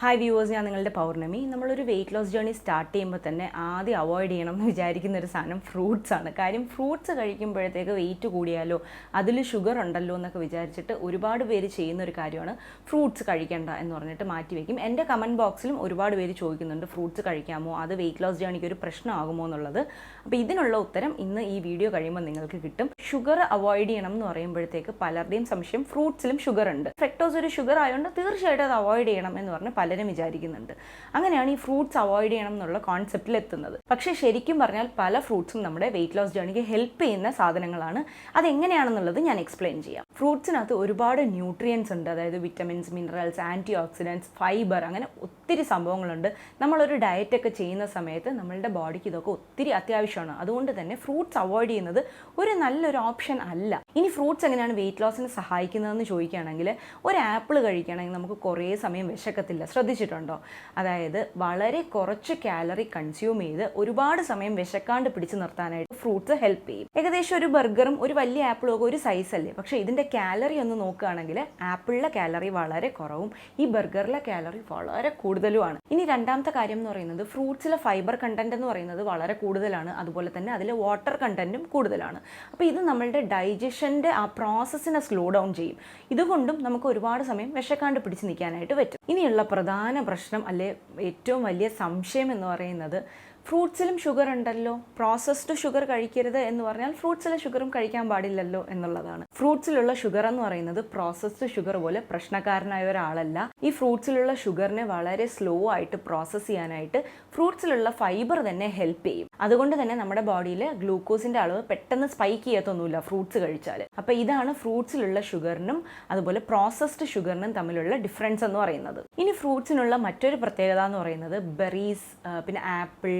Hi viewers, ഞാൻ നിങ്ങളുടെ പൗർണമി. നമ്മളൊരു വെയിറ്റ് ലോസ് ജേർണി സ്റ്റാർട്ട് ചെയ്യുമ്പോൾ തന്നെ ആദ്യം അവോയ്ഡ് ചെയ്യണം എന്ന് വിചാരിക്കുന്ന ഒരു സാധനം ഫ്രൂട്ട്സ് ആണ്. കാര്യം ഫ്രൂട്ട്സ് കഴിക്കുമ്പോഴത്തേക്ക് വെയിറ്റ് കൂടിയാലോ അതിൽ ഷുഗർ ഉണ്ടല്ലോ എന്നൊക്കെ വിചാരിച്ചിട്ട് ഒരുപാട് പേര് ചെയ്യുന്ന ഒരു കാര്യമാണ് ഫ്രൂട്ട്സ് കഴിക്കേണ്ട എന്ന് പറഞ്ഞിട്ട് മാറ്റി വയ്ക്കും. എൻ്റെ കമൻറ്റ് ബോക്സിലും ഒരുപാട് പേര് ചോദിക്കുന്നുണ്ട് ഫ്രൂട്ട്സ് കഴിക്കാമോ, അത് വെയിറ്റ് ലോസ് ജേർണിക്ക് ഒരു പ്രശ്നമാകുമോ എന്നുള്ളത്. അപ്പോൾ ഇതിനുള്ള ഉത്തരം ഇന്ന് ഈ വീഡിയോ കഴിയുമ്പോൾ നിങ്ങൾക്ക് കിട്ടും. ഷുഗർ അവോയ്ഡ് ചെയ്യണം എന്ന് പറയുമ്പോഴത്തേക്ക് പലരുടെയും സംശയം ഫ്രൂട്ട്സിലും ഷുഗർ ഉണ്ട്, ഫ്രക്ടോസ് ഒരു ഷുഗർ ആയതുകൊണ്ട് തീർച്ചയായിട്ടും അത് അവോയ്ഡ് ചെയ്യണം എന്ന് പറഞ്ഞ് പലരും വിചാരിക്കുന്നുണ്ട്. അങ്ങനെയാണ് ഈ ഫ്രൂട്ട്സ് അവോയ്ഡ് ചെയ്യണം എന്നുള്ള കോൺസെപ്റ്റിൽ എത്തുന്നത്. പക്ഷേ ശരിക്കും പറഞ്ഞാൽ പല ഫ്രൂട്ട്സും നമ്മുടെ വെയിറ്റ് ലോസ് ജേർണിക്ക് ഹെൽപ്പ് ചെയ്യുന്ന സാധനങ്ങളാണ്. അതെങ്ങനെയാണെന്നുള്ളത് ഞാൻ എക്സ്പ്ലെയിൻ ചെയ്യാം. ഫ്രൂട്ട്സിനകത്ത് ഒരുപാട് ന്യൂട്രിയൻസ് ഉണ്ട്, അതായത് vitamins, minerals, antioxidants, fibre, അങ്ങനെ ഒത്തിരി സംഭവങ്ങളുണ്ട്. നമ്മളൊരു ഡയറ്റൊക്കെ ചെയ്യുന്ന സമയത്ത് നമ്മളുടെ ബോഡിക്ക് ഇതൊക്കെ ഒത്തിരി അത്യാവശ്യമാണ്. അതുകൊണ്ട് തന്നെ ഫ്രൂട്ട്സ് അവോയ്ഡ് ചെയ്യുന്നത് ഒരു നല്ലൊരു ഓപ്ഷൻ അല്ല. ഇനി ഫ്രൂട്ട്സ് എങ്ങനെയാണ് വെയിറ്റ് ലോസിന് സഹായിക്കുന്നതെന്ന് ചോദിക്കുകയാണെങ്കിൽ, ഒരു ആപ്പിൾ കഴിക്കുകയാണെങ്കിൽ നമുക്ക് കുറേ സമയം വിശക്കത്തില്ല. ശ്രദ്ധിച്ചിട്ടുണ്ടോ? അതായത് വളരെ കുറച്ച് കാലറി കൺസ്യൂം ചെയ്ത് ഒരുപാട് സമയം വിശക്കാണ്ട് പിടിച്ചു നിർത്താനായിട്ട് ഫ്രൂട്ട്സ് ഹെൽപ്പ് ചെയ്യും. ഏകദേശം ഒരു ബർഗറും ഒരു വലിയ ആപ്പിളും ഒക്കെ ഒരു സൈസ് അല്ലേ, പക്ഷേ ഇതിൻ്റെ കാലറി ഒന്ന് നോക്കുകയാണെങ്കിൽ ആപ്പിളിലെ കാലറി വളരെ കുറവും ഈ ബർഗറിലെ കാലറി വളരെ കൂടുതലുമാണ്. ഇനി രണ്ടാമത്തെ കാര്യം എന്ന് പറയുന്നത്, ഫ്രൂട്ട്സിലെ ഫൈബർ കണ്ടന്റ് എന്ന് പറയുന്നത് വളരെ കൂടുതലാണ്. അതുപോലെ തന്നെ അതിലെ വാട്ടർ കണ്ടന്റും കൂടുതലാണ്. അപ്പോൾ ഇത് നമ്മളുടെ ഡൈജഷൻ്റെ ആ പ്രോസസ്സിനെ സ്ലോ ഡൗൺ ചെയ്യും. ഇതുകൊണ്ടും നമുക്ക് ഒരുപാട് സമയം വിശക്കാണ്ട് പിടിച്ച് നിൽക്കാനായിട്ട് പറ്റും. ഇനിയുള്ള പ്രധാന പ്രശ്നം അല്ലെ ഏറ്റവും വലിയ സംശയം എന്ന് പറയുന്നത്, ഫ്രൂട്ട്സിലും ഷുഗർ ഉണ്ടല്ലോ, പ്രോസസ്ഡ് ഷുഗർ കഴിക്കരുത് എന്ന് പറഞ്ഞാൽ ഫ്രൂട്ട്സിലെ ഷുഗറും കഴിക്കാൻ പാടില്ലല്ലോ എന്നുള്ളതാണ്. ഫ്രൂട്ട്സിലുള്ള ഷുഗർ എന്ന് പറയുന്നത് പ്രോസസ്ഡ് ഷുഗർ പോലെ പ്രശ്നക്കാരനായ ഒരാളല്ല. ഈ ഫ്രൂട്ട്സിലുള്ള ഷുഗറിനെ വളരെ സ്ലോ ആയിട്ട് പ്രോസസ്സ് ചെയ്യാനായിട്ട് ഫ്രൂട്ട്സിലുള്ള ഫൈബർ തന്നെ ഹെൽപ്പ് ചെയ്യും. അതുകൊണ്ട് തന്നെ നമ്മുടെ ബോഡിയിൽ ഗ്ലൂക്കോസിന്റെ അളവ് പെട്ടെന്ന് സ്പൈക്ക് ചെയ്യത്തൊന്നുമില്ല ഫ്രൂട്ട്സ് കഴിച്ചാൽ. അപ്പോൾ ഇതാണ് ഫ്രൂട്ട്സിലുള്ള ഷുഗറിനും അതുപോലെ പ്രോസസ്ഡ് ഷുഗറിനും തമ്മിലുള്ള ഡിഫറൻസ് എന്ന് പറയുന്നത്. ഇനി ഫ്രൂട്ട്സിനുള്ള മറ്റൊരു പ്രത്യേകത എന്ന് പറയുന്നത് ബെറീസ്, പിന്നെ ആപ്പിൾ,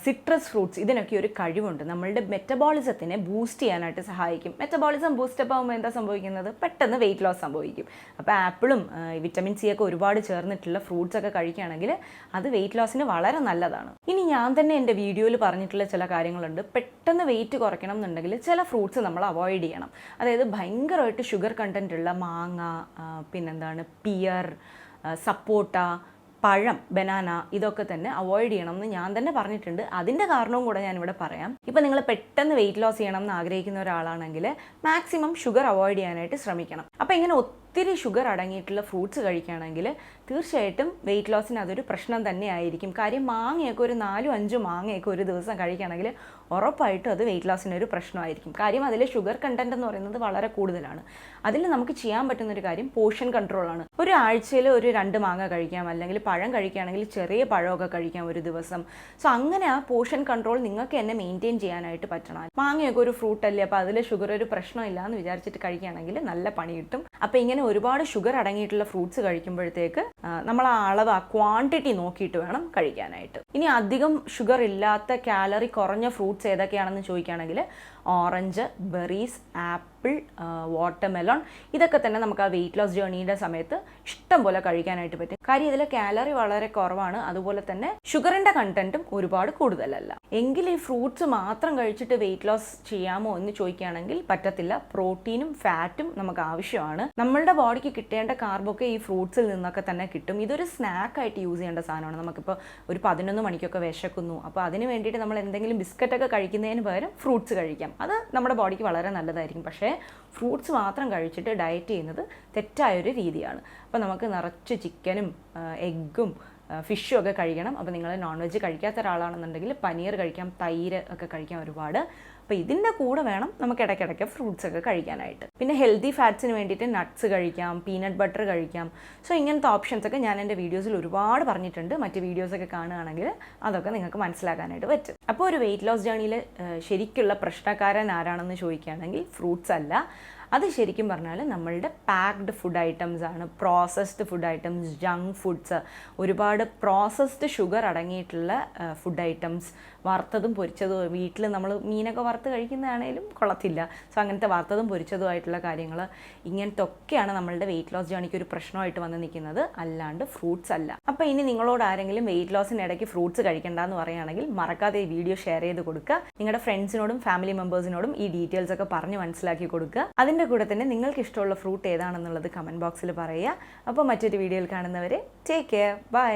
സിട്രസ് ഫ്രൂട്ട്സ്, ഇതിനൊക്കെ ഒരു കഴിവുണ്ട്. നമ്മളുടെ മെറ്റബോളിസത്തിനെ ബൂസ്റ്റ് ചെയ്യാനായിട്ട് സഹായിക്കും. മെറ്റബോളിസം ബൂസ്റ്റപ്പ് ആകുമ്പോൾ എന്താ സംഭവിക്കുന്നത്? പെട്ടെന്ന് വെയിറ്റ് ലോസ് സംഭവിക്കും. അപ്പോൾ ആപ്പിളും വിറ്റമിൻ സി ഒക്കെ ഒരുപാട് ചേർന്നിട്ടുള്ള ഫ്രൂട്ട്സ് ഒക്കെ കഴിക്കുകയാണെങ്കിൽ അത് വെയിറ്റ് ലോസിന് വളരെ നല്ലതാണ്. ഇനി ഞാൻ തന്നെ എൻ്റെ വീഡിയോയിൽ പറഞ്ഞിട്ടുള്ള ചില കാര്യങ്ങളുണ്ട്. പെട്ടെന്ന് വെയിറ്റ് കുറയ്ക്കണം എന്നുണ്ടെങ്കിൽ ചില ഫ്രൂട്ട്സ് നമ്മൾ അവോയ്ഡ് ചെയ്യണം. അതായത് ഭയങ്കരമായിട്ട് ഷുഗർ കണ്ടന്റ് ഉള്ള മാങ്ങ, പിന്നെന്താണ് പിയർ, സപ്പോട്ട, പഴം, ബനാന, ഇതൊക്കെ തന്നെ അവോയ്ഡ് ചെയ്യണം എന്ന് ഞാൻ തന്നെ പറഞ്ഞിട്ടുണ്ട്. അതിൻ്റെ കാരണവും കൂടെ ഞാനിവിടെ പറയാം. ഇപ്പം നിങ്ങൾ പെട്ടെന്ന് വെയിറ്റ് ലോസ് ചെയ്യണം എന്ന് ആഗ്രഹിക്കുന്ന ഒരാളാണെങ്കിൽ മാക്സിമം ഷുഗർ അവോയ്ഡ് ചെയ്യാനായിട്ട് ശ്രമിക്കണം. അപ്പോൾ ഇങ്ങനെ ഒത്തിരി ഷുഗർ അടങ്ങിയിട്ടുള്ള ഫ്രൂട്ട്സ് കഴിക്കുകയാണെങ്കിൽ തീർച്ചയായിട്ടും വെയിറ്റ് ലോസിന് അതൊരു പ്രശ്നം തന്നെ ആയിരിക്കും. കാര്യം മാങ്ങയൊക്കെ ഒരു 4-5 മാങ്ങയൊക്കെ ഒരു ദിവസം കഴിക്കുകയാണെങ്കിൽ ഉറപ്പായിട്ടും അത് വെയിറ്റ് ലോസിനൊരു പ്രശ്നമായിരിക്കും. കാര്യം അതിൽ ഷുഗർ കണ്ടന്റ് എന്ന് പറയുന്നത് വളരെ കൂടുതലാണ്. അതിൽ നമുക്ക് ചെയ്യാൻ പറ്റുന്നൊരു കാര്യം പോർഷൻ കൺട്രോളാണ്. ഒരു ആഴ്ചയിൽ ഒരു 2 മാങ്ങ കഴിക്കാം, അല്ലെങ്കിൽ പഴം കഴിക്കുകയാണെങ്കിൽ ചെറിയ പഴമൊക്കെ കഴിക്കാം ഒരു ദിവസം. സോ അങ്ങനെ ആ പോർഷൻ കൺട്രോൾ നിങ്ങൾക്ക് തന്നെ മെയിൻറ്റെയിൻ ചെയ്യാനായിട്ട് പറ്റണം. മാങ്ങയൊക്കെ ഒരു ഫ്രൂട്ട് അല്ലേ, അപ്പോൾ അതിൽ ഷുഗർ ഒരു പ്രശ്നമില്ല എന്ന് വിചാരിച്ചിട്ട് കഴിക്കുകയാണെങ്കിൽ നല്ല പണി കിട്ടും. അപ്പോൾ ഇങ്ങനെ ഒരുപാട് ഷുഗർ അടങ്ങിയിട്ടുള്ള ഫ്രൂട്ട്സ് കഴിക്കുമ്പോഴത്തേക്ക് നമ്മൾ ആ അളവ്, ആ ക്വാണ്ടിറ്റി നോക്കിയിട്ട് വേണം കഴിക്കാനായിട്ട്. ഇനി അധികം ഷുഗർ ഇല്ലാത്ത കാലറി കുറഞ്ഞ ഫ്രൂട്ട്സ് ഏതൊക്കെയാണെന്ന് ചോദിക്കുകയാണെങ്കിൽ ഓറഞ്ച്, ബെറീസ്, ആപ്പിൾ, വാട്ടർമെലോൺ, ഇതൊക്കെ തന്നെ നമുക്ക് ആ വെയിറ്റ് ലോസ് ജേർണിയുടെ സമയത്ത് ഇഷ്ടം പോലെ കഴിക്കാനായിട്ട് പറ്റും. കാര്യം ഇതിലെ കാലറി വളരെ കുറവാണ്, അതുപോലെ തന്നെ ഷുഗറിൻ്റെ കണ്ടന്റും ഒരുപാട് കൂടുതലല്ല. എങ്കിൽ ഈ ഫ്രൂട്ട്സ് മാത്രം കഴിച്ചിട്ട് വെയിറ്റ് ലോസ് ചെയ്യാമോ എന്ന് ചോദിക്കുകയാണെങ്കിൽ പറ്റത്തില്ല. പ്രോട്ടീനും ഫാറ്റും നമുക്ക് ആവശ്യമാണ്. നമ്മളുടെ ബോഡിക്ക് കിട്ടേണ്ട കാർബൊക്കെ ഈ ഫ്രൂട്ട്സിൽ നിന്നൊക്കെ തന്നെ കിട്ടും. ഇതൊരു സ്നാക്കായിട്ട് യൂസ് ചെയ്യേണ്ട സാധനമാണ്. നമുക്കിപ്പോൾ ഒരു 11 മണിക്കൊക്കെ വിശക്കുന്നു, അപ്പോൾ അതിന് വേണ്ടിയിട്ട് നമ്മൾ എന്തെങ്കിലും ബിസ്ക്കറ്റൊക്കെ കഴിക്കുന്നതിന് പകരം ഫ്രൂട്ട്സ് കഴിക്കാം. അത് നമ്മുടെ ബോഡിക്ക് വളരെ നല്ലതായിരിക്കും. പക്ഷേ ഫ്രൂട്ട്സ് മാത്രം കഴിച്ചിട്ട് ഡയറ്റ് ചെയ്യുന്നത് തെറ്റായൊരു രീതിയാണ്. അപ്പോൾ നമുക്ക് നിറച്ച് ചിക്കനും എഗ്ഗും ഫിഷും ഒക്കെ കഴിക്കണം. അപ്പോൾ നിങ്ങൾ നോൺ വെജ് കഴിക്കാത്ത ഒരാളാണെന്നുണ്ടെങ്കിൽ പനീർ കഴിക്കാം, തൈര് ഒക്കെ കഴിക്കാം ഒരുപാട്. അപ്പോൾ ഇതിൻ്റെ കൂടെ വേണം നമുക്ക് ഇടയ്ക്കിടയ്ക്ക് ഫ്രൂട്ട്സ് ഒക്കെ കഴിക്കാനായിട്ട്. പിന്നെ ഹെൽത്തി ഫാറ്റ്സിന് വേണ്ടിയിട്ട് നട്ട്സ് കഴിക്കാം, പീനട്ട് ബട്ടർ കഴിക്കാം. സോ ഇങ്ങനത്തെ ഓപ്ഷൻസ് ഒക്കെ ഞാൻ എൻ്റെ വീഡിയോസിൽ ഒരുപാട് പറഞ്ഞിട്ടുണ്ട്. മറ്റ് വീഡിയോസൊക്കെ കാണുകയാണെങ്കിൽ അതൊക്കെ നിങ്ങൾക്ക് മനസ്സിലാക്കാനായിട്ട് പറ്റും. അപ്പോൾ ഒരു വെയിറ്റ് ലോസ് ജേർണിയിൽ ശരിക്കുള്ള പ്രശ്നക്കാരൻ ആരാണെന്ന് ചോദിക്കുകയാണെങ്കിൽ ഫ്രൂട്ട്സ് അല്ല. അത് ശരിക്കും പറഞ്ഞാൽ നമ്മളുടെ പാക്ഡ് ഫുഡ് ഐറ്റംസ് ആണ്. Processed food items, junk foods, ഒരുപാട് പ്രോസസ്ഡ് ഷുഗർ അടങ്ങിയിട്ടുള്ള ഫുഡ് ഐറ്റംസ്, വറുത്തതും പൊരിച്ചതും, വീട്ടിൽ നമ്മൾ മീനൊക്കെ വറുത്ത് കഴിക്കുന്നതാണേലും കൊള്ളത്തില്ല. സോ അങ്ങനത്തെ വറുത്തതും പൊരിച്ചതുമായിട്ടുള്ള കാര്യങ്ങൾ, ഇങ്ങനത്തെ ഒക്കെയാണ് നമ്മളുടെ വെയിറ്റ് ലോസ് ജേർണിക്ക് ഒരു പ്രശ്നമായിട്ട് വന്ന് നിൽക്കുന്നത്, അല്ലാണ്ട് ഫ്രൂട്ട്സ് അല്ല. അപ്പോൾ ഇനി നിങ്ങളോട് ആരെങ്കിലും വെയിറ്റ് ലോസിന് ഇടയ്ക്ക് ഫ്രൂട്ട്സ് കഴിക്കേണ്ടെന്ന് പറയുകയാണെങ്കിൽ മറക്കാതെ ഈ വീഡിയോ ഷെയർ ചെയ്ത് കൊടുക്കുക. നിങ്ങളുടെ ഫ്രണ്ട്സിനോടും ഫാമിലി മെമ്പേഴ്സിനോടും ഈ ഡീറ്റെയിൽസ് ഒക്കെ പറഞ്ഞ് മനസ്സിലാക്കി കൊടുക്കുക. അതിൻ്റെ അതിൻ്റെ കൂടെ തന്നെ നിങ്ങൾക്ക് ഇഷ്ടമുള്ള ഫ്രൂട്ട് ഏതാണെന്നുള്ളത് കമൻറ്റ് ബോക്സിൽ പറയുക. അപ്പോൾ മറ്റൊരു വീഡിയോയിൽ കാണുന്നവരെ ടേക്ക് കെയർ, ബൈ.